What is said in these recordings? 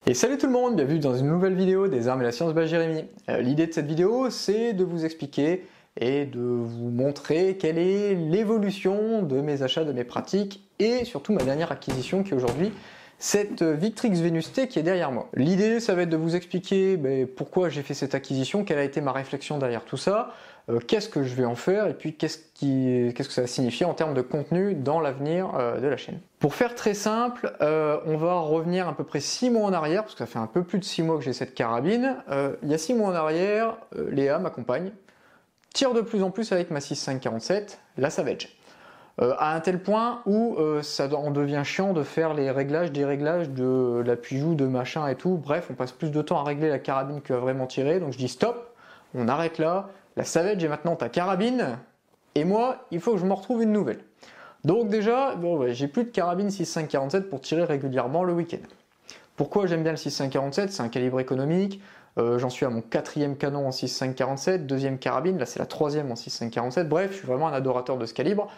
Et salut tout le monde, bienvenue dans une nouvelle vidéo des armes et la science by Jérémy. L'idée de cette vidéo, c'est de vous expliquer et de vous montrer quelle est l'évolution de mes achats, de mes pratiques et surtout ma dernière acquisition qui est aujourd'hui cette Victrix Venus T qui est derrière moi. L'idée, ça va être de vous expliquer pourquoi j'ai fait cette acquisition, quelle a été ma réflexion derrière tout ça, qu'est-ce que je vais en faire et puis qu'est-ce que ça va signifier en termes de contenu dans l'avenir de la chaîne. Pour faire très simple, on va revenir à peu près 6 mois en arrière, parce que ça fait un peu plus de 6 mois que j'ai cette carabine. Il y a 6 mois en arrière, Léa, ma compagne, tire de plus en plus avec ma 6.5-47, la Savage. À un tel point où ça en devient chiant de faire les réglages, déréglages de l'appui-joue, de machin et tout. Bref, on passe plus de temps à régler la carabine qu'à vraiment tirer. Donc je dis stop, on arrête là. La Savage est maintenant ta carabine. Et moi, il faut que je me retrouve une nouvelle. Donc déjà, j'ai plus de carabine 6.5-47 pour tirer régulièrement le week-end. Pourquoi j'aime bien le 6.5-47? C'est un calibre économique. J'en suis à mon 4e canon en 6.5-47, deuxième carabine, là c'est la 3e en 6.5-47. Bref, je suis vraiment un adorateur de ce calibre.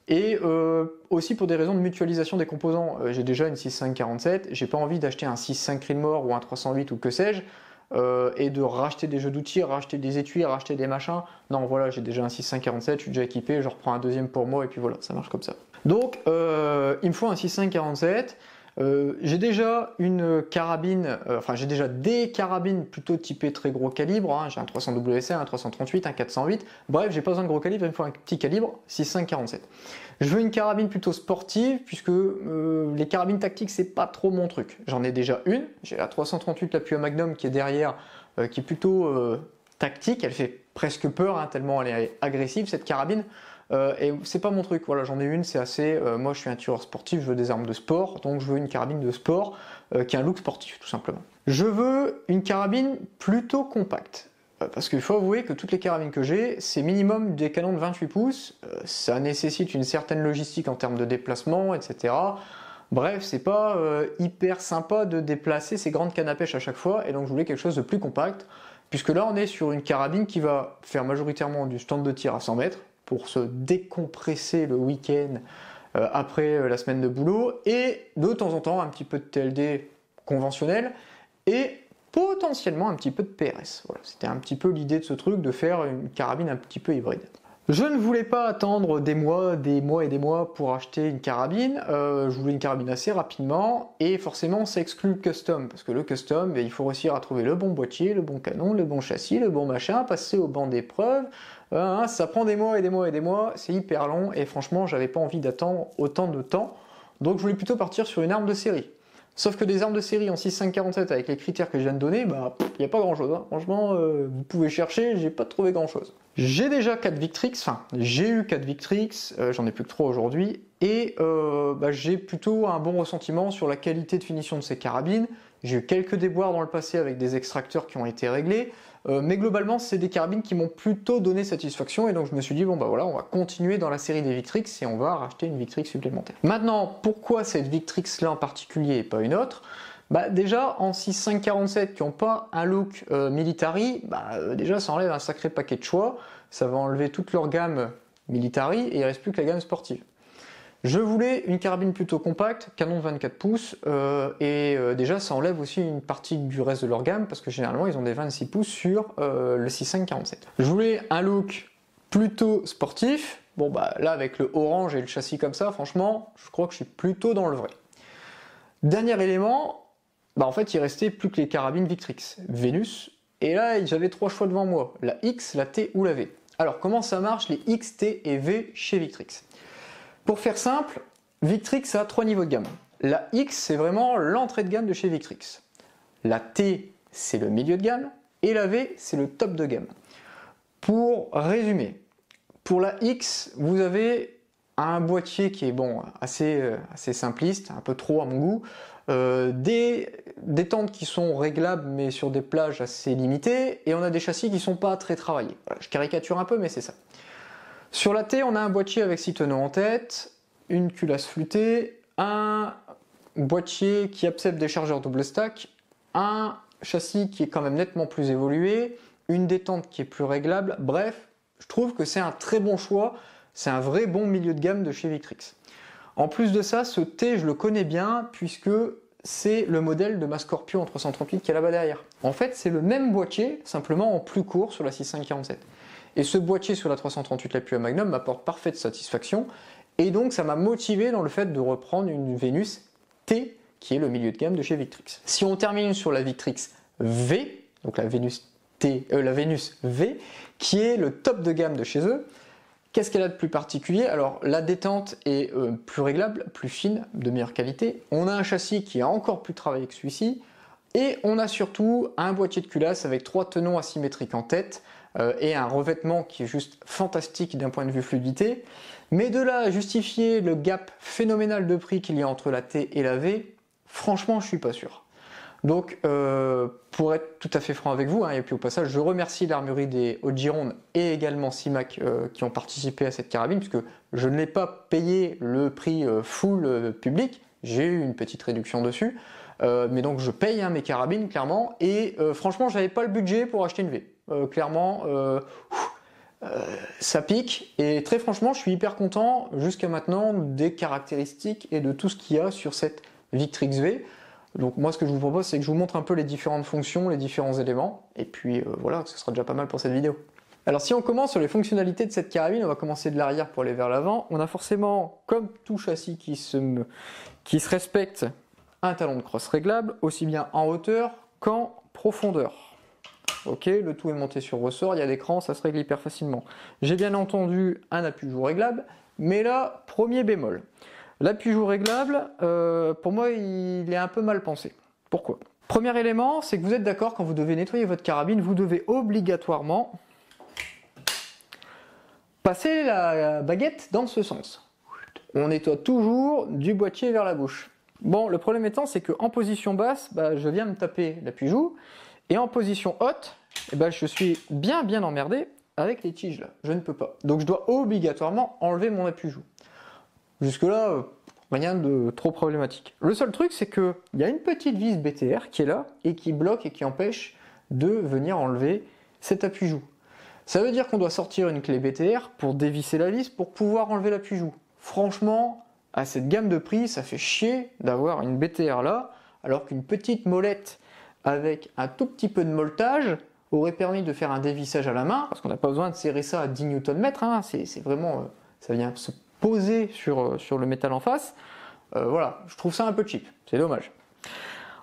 Et aussi pour des raisons de mutualisation des composants, j'ai déjà une 6.5-47, j'ai pas envie d'acheter un 6.5 Creedmoor ou un 308 ou que sais-je, et de racheter des jeux d'outils, racheter des étuis, racheter des machins. Non, voilà, j'ai déjà un 6.5-47, je suis déjà équipé, je reprends un deuxième pour moi et puis voilà, ça marche comme ça. Donc, il me faut un 6.5-47. J'ai déjà une carabine, j'ai déjà des carabines plutôt typées très gros calibre, hein. J'ai un 300 WSR, un 338, un 408, bref j'ai pas besoin de gros calibre, il me faut un petit calibre 6.5-47. Je veux une carabine plutôt sportive puisque les carabines tactiques c'est pas trop mon truc. J'en ai déjà une, j'ai la 338 l'appui à Magnum qui est derrière, qui est plutôt tactique, elle fait presque peur hein, tellement elle est agressive cette carabine. Et c'est pas mon truc, voilà, j'en ai une, c'est assez. Moi je suis un tireur sportif, je veux des armes de sport, donc je veux une carabine de sport qui a un look sportif tout simplement. Je veux une carabine plutôt compacte, parce qu'il faut avouer que toutes les carabines que j'ai, c'est minimum des canons de 28 pouces, ça nécessite une certaine logistique en termes de déplacement, etc. Bref, c'est pas hyper sympa de déplacer ces grandes cannes à pêche à chaque fois, et donc je voulais quelque chose de plus compact, puisque là on est sur une carabine qui va faire majoritairement du stand de tir à 100 mètres, pour se décompresser le week-end après la semaine de boulot, et de temps en temps un petit peu de TLD conventionnel, et potentiellement un petit peu de PRS. Voilà, c'était un petit peu l'idée de ce truc, de faire une carabine un petit peu hybride. Je ne voulais pas attendre des mois et des mois pour acheter une carabine, je voulais une carabine assez rapidement, et forcément ça exclut le custom, parce que le custom, il faut réussir à trouver le bon boîtier, le bon canon, le bon châssis, le bon machin, passer au banc d'épreuve, ça prend des mois et des mois et des mois, c'est hyper long, et franchement j'avais pas envie d'attendre autant de temps, donc je voulais plutôt partir sur une arme de série. Sauf que des armes de série en 6.5-47 avec les critères que je viens de donner, il n'y a pas grand chose. Hein. Franchement, vous pouvez chercher, j'ai pas trouvé grand chose. J'ai déjà 4 Victrix, j'ai eu 4 Victrix, j'en ai plus que 3 aujourd'hui, et j'ai plutôt un bon ressentiment sur la qualité de finition de ces carabines. J'ai eu quelques déboires dans le passé avec des extracteurs qui ont été réglés, mais globalement c'est des carabines qui m'ont plutôt donné satisfaction, et donc je me suis dit bon voilà, on va continuer dans la série des Victrix et on va racheter une Victrix supplémentaire. Maintenant, pourquoi cette Victrix là en particulier et pas une autre? Déjà en 6.5-47 qui n'ont pas un look military, déjà ça enlève un sacré paquet de choix, ça va enlever toute leur gamme military et il ne reste plus que la gamme sportive. Je voulais une carabine plutôt compacte, canon de 24 pouces, déjà ça enlève aussi une partie du reste de leur gamme, parce que généralement ils ont des 26 pouces sur le 6.5-47. Je voulais un look plutôt sportif, là avec le orange et le châssis comme ça, franchement, je crois que je suis plutôt dans le vrai. Dernier élément, en fait il restait plus que les carabines Victrix, Venus, et là j'avais 3 choix devant moi, la X, la T ou la V. Alors comment ça marche les X, T et V chez Victrix? Pour faire simple, Victrix a 3 niveaux de gamme. La X, c'est vraiment l'entrée de gamme de chez Victrix. La T, c'est le milieu de gamme. Et la V, c'est le top de gamme. Pour résumer, pour la X, vous avez un boîtier qui est assez simpliste, un peu trop à mon goût. Des tentes qui sont réglables, mais sur des plages assez limitées. Et on a des châssis qui ne sont pas très travaillés. Voilà, je caricature un peu, mais c'est ça. Sur la T, on a un boîtier avec 6 tonneaux en tête, une culasse flûtée, un boîtier qui accepte des chargeurs double stack, un châssis qui est quand même nettement plus évolué, une détente qui est plus réglable. Bref, je trouve que c'est un très bon choix, c'est un vrai bon milieu de gamme de chez Victrix. En plus de ça, ce T, je le connais bien puisque c'est le modèle de ma Scorpio en 338 qui est là-bas derrière. En fait, c'est le même boîtier, simplement en plus court sur la 6547. Et ce boîtier sur la 338 Lapua Magnum m'apporte parfaite satisfaction, et donc ça m'a motivé dans le fait de reprendre une Venus T, qui est le milieu de gamme de chez Victrix. Si on termine sur la Victrix V, donc la Venus V, qui est le top de gamme de chez eux, qu'est-ce qu'elle a de plus particulier? Alors la détente est plus réglable, plus fine, de meilleure qualité. On a un châssis qui est encore plus travaillé que celui-ci. Et on a surtout un boîtier de culasse avec 3 tenons asymétriques en tête et un revêtement qui est juste fantastique d'un point de vue fluidité. Mais de là à justifier le gap phénoménal de prix qu'il y a entre la T et la V, franchement je suis pas sûr. Donc, pour être tout à fait franc avec vous, et puis au passage, je remercie l'armurerie des Hautes-Girondes et également CIMAC qui ont participé à cette carabine, puisque je ne l'ai pas payé le prix full public, j'ai eu une petite réduction dessus, mais donc je paye mes carabines, clairement, et franchement, j'avais pas le budget pour acheter une V. Clairement, ça pique, et très franchement, je suis hyper content jusqu'à maintenant des caractéristiques et de tout ce qu'il y a sur cette Victrix V. Donc moi ce que je vous propose c'est que je vous montre un peu les différentes fonctions, les différents éléments, et puis voilà, ce sera déjà pas mal pour cette vidéo. Alors si on commence sur les fonctionnalités de cette carabine, on va commencer de l'arrière pour aller vers l'avant. On a forcément, comme tout châssis qui se respecte, un talon de crosse réglable, aussi bien en hauteur qu'en profondeur. Ok, le tout est monté sur ressort, il y a l'écran, ça se règle hyper facilement. J'ai bien entendu un appui-joue réglable, mais là, premier bémol. L'appui-joue réglable, pour moi, il est un peu mal pensé. Pourquoi? Premier élément, c'est que vous êtes d'accord, quand vous devez nettoyer votre carabine, vous devez obligatoirement passer la baguette dans ce sens. On nettoie toujours du boîtier vers la bouche. Bon, le problème étant, c'est qu'en position basse, je viens me taper l'appui-joue, et en position haute, je suis bien emmerdé avec les tiges là. Je ne peux pas. Donc je dois obligatoirement enlever mon appui-joue. Jusque-là, rien de trop problématique. Le seul truc, c'est qu'il y a une petite vis BTR qui est là et qui bloque et qui empêche de venir enlever cet appui-joue. Ça veut dire qu'on doit sortir une clé BTR pour dévisser la vis pour pouvoir enlever l'appui-joue. Franchement, à cette gamme de prix, ça fait chier d'avoir une BTR là, alors qu'une petite molette avec un tout petit peu de molletage aurait permis de faire un dévissage à la main, parce qu'on n'a pas besoin de serrer ça à 10 Nm, c'est vraiment, ça vient se poser sur le métal en face. Voilà, je trouve ça un peu cheap, c'est dommage.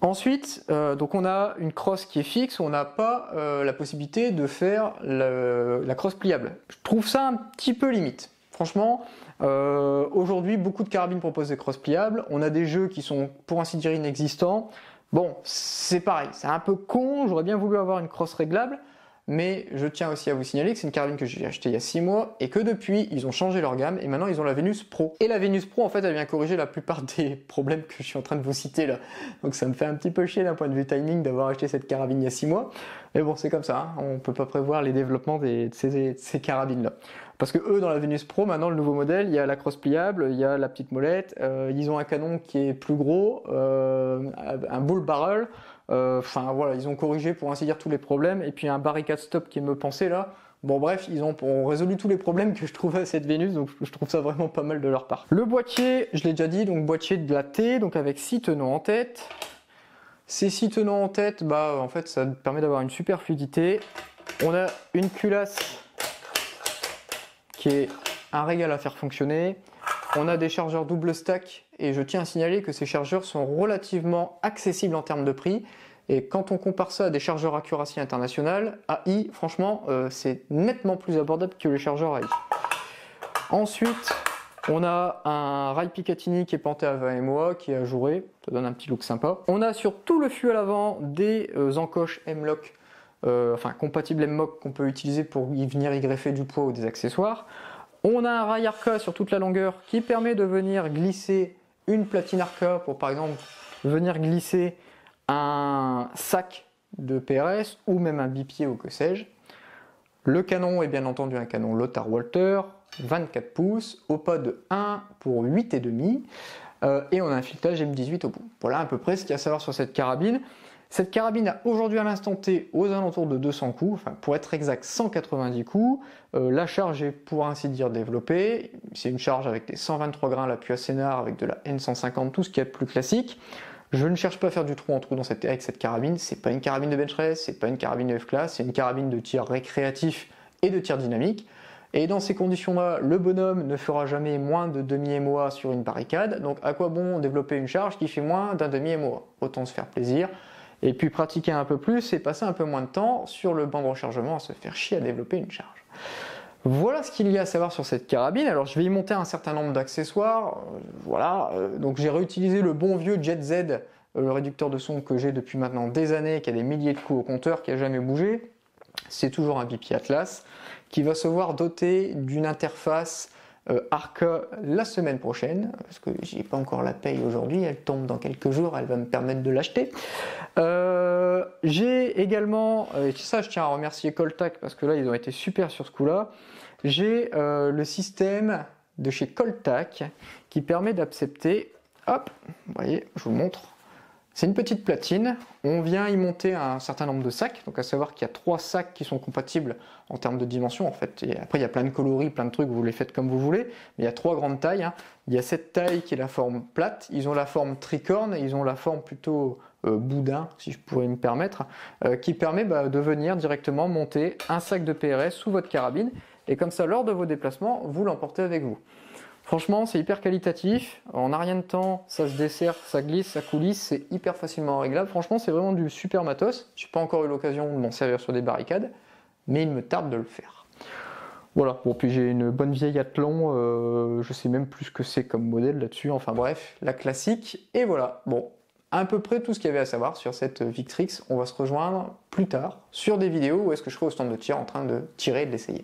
Ensuite, donc on a une crosse qui est fixe, on n'a pas la possibilité de faire la crosse pliable. Je trouve ça un petit peu limite. Franchement, aujourd'hui, beaucoup de carabines proposent des crosses pliables. On a des jeux qui sont, pour ainsi dire, inexistants. Bon, c'est pareil, c'est un peu con, j'aurais bien voulu avoir une crosse réglable, mais je tiens aussi à vous signaler que c'est une carabine que j'ai achetée il y a 6 mois et que depuis, ils ont changé leur gamme et maintenant ils ont la Venus Pro. Et la Venus Pro, en fait, elle vient corriger la plupart des problèmes que je suis en train de vous citer là. Donc ça me fait un petit peu chier d'un point de vue timing d'avoir acheté cette carabine il y a 6 mois. Mais bon, c'est comme ça, hein. On ne peut pas prévoir les développements de ces carabines là. Parce que eux, dans la Venus Pro, maintenant le nouveau modèle, il y a la crosse pliable, il y a la petite molette, ils ont un canon qui est plus gros, un bull barrel, enfin voilà, ils ont corrigé pour ainsi dire tous les problèmes, et puis un barricade stop qui me pensait là. Bon bref, ils ont résolu tous les problèmes que je trouvais à cette Vénus, donc je trouve ça vraiment pas mal de leur part. Le boîtier, je l'ai déjà dit, donc boîtier de la T, donc avec 6 tenons en tête. Ces 6 tenons en tête, en fait ça permet d'avoir une super fluidité. On a une culasse qui est un régal à faire fonctionner. On a des chargeurs double stack et je tiens à signaler que ces chargeurs sont relativement accessibles en termes de prix. Et quand on compare ça à des chargeurs Accuracy International, AI, franchement, c'est nettement plus abordable que les chargeurs AI. Ensuite, on a un rail Picatinny qui est planté à 20 MOA, qui est ajouré, ça donne un petit look sympa. On a sur tout le fût à l'avant des encoches M-Lock, compatibles M-Lock qu'on peut utiliser pour y venir y greffer du poids ou des accessoires. On a un rail Arca sur toute la longueur qui permet de venir glisser une platine Arca pour par exemple venir glisser un sac de PRS ou même un bipied ou que sais-je. Le canon est bien entendu un canon Lothar Walther, 24 pouces, au pas de 1 pour 8,5 et on a un filetage M18 au bout. Voilà à peu près ce qu'il y a à savoir sur cette carabine. Cette carabine a aujourd'hui à l'instant T aux alentours de 200 coups, enfin pour être exact 190 coups. La charge est pour ainsi dire développée. C'est une charge avec des 123 grains à l'appui à Sénard, avec de la N150, tout ce qui est plus classique. Je ne cherche pas à faire du trou en trou avec cette carabine, c'est pas une carabine de bench press, c'est pas une carabine de F-class, c'est une carabine de tir récréatif et de tir dynamique. Et dans ces conditions-là, le bonhomme ne fera jamais moins de demi-MOA sur une barricade, donc à quoi bon développer une charge qui fait moins d'un demi-MOA? Autant se faire plaisir, et puis pratiquer un peu plus et passer un peu moins de temps sur le banc de rechargement à se faire chier à développer une charge. Voilà ce qu'il y a à savoir sur cette carabine. Alors je vais y monter un certain nombre d'accessoires, donc j'ai réutilisé le bon vieux Jet Z, le réducteur de son que j'ai depuis maintenant des années, qui a des milliers de coups au compteur, qui n'a jamais bougé. C'est toujours un BP Atlas, qui va se voir doté d'une interface Arca la semaine prochaine, parce que j'ai pas encore la paye aujourd'hui, elle tombe dans quelques jours, elle va me permettre de l'acheter. J'ai également, et ça je tiens à remercier Coltac, parce que là ils ont été super sur ce coup-là, j'ai le système de chez Coltac qui permet d'accepter, hop, vous voyez, je vous montre. C'est une petite platine, on vient y monter un certain nombre de sacs, donc à savoir qu'il y a 3 sacs qui sont compatibles en termes de dimension en fait, et après il y a plein de coloris, plein de trucs, vous les faites comme vous voulez, mais il y a 3 grandes tailles, hein. Il y a cette taille qui est la forme plate, ils ont la forme tricorne, et ils ont la forme plutôt boudin, si je pourrais me permettre, qui permet de venir directement monter un sac de PRS sous votre carabine, et comme ça lors de vos déplacements, vous l'emportez avec vous. Franchement, c'est hyper qualitatif, en un rien de temps, ça se dessert, ça glisse, ça coulisse, c'est hyper facilement réglable. Franchement, c'est vraiment du super matos. J'ai pas encore eu l'occasion de m'en servir sur des barricades, mais il me tarde de le faire. Voilà, bon, puis j'ai une bonne vieille Athlon, je sais même plus ce que c'est comme modèle là-dessus, enfin bref, la classique, et voilà. Bon, à peu près tout ce qu'il y avait à savoir sur cette Victrix. On va se rejoindre plus tard sur des vidéos où est-ce que je serai au stand de tir en train de tirer et de l'essayer.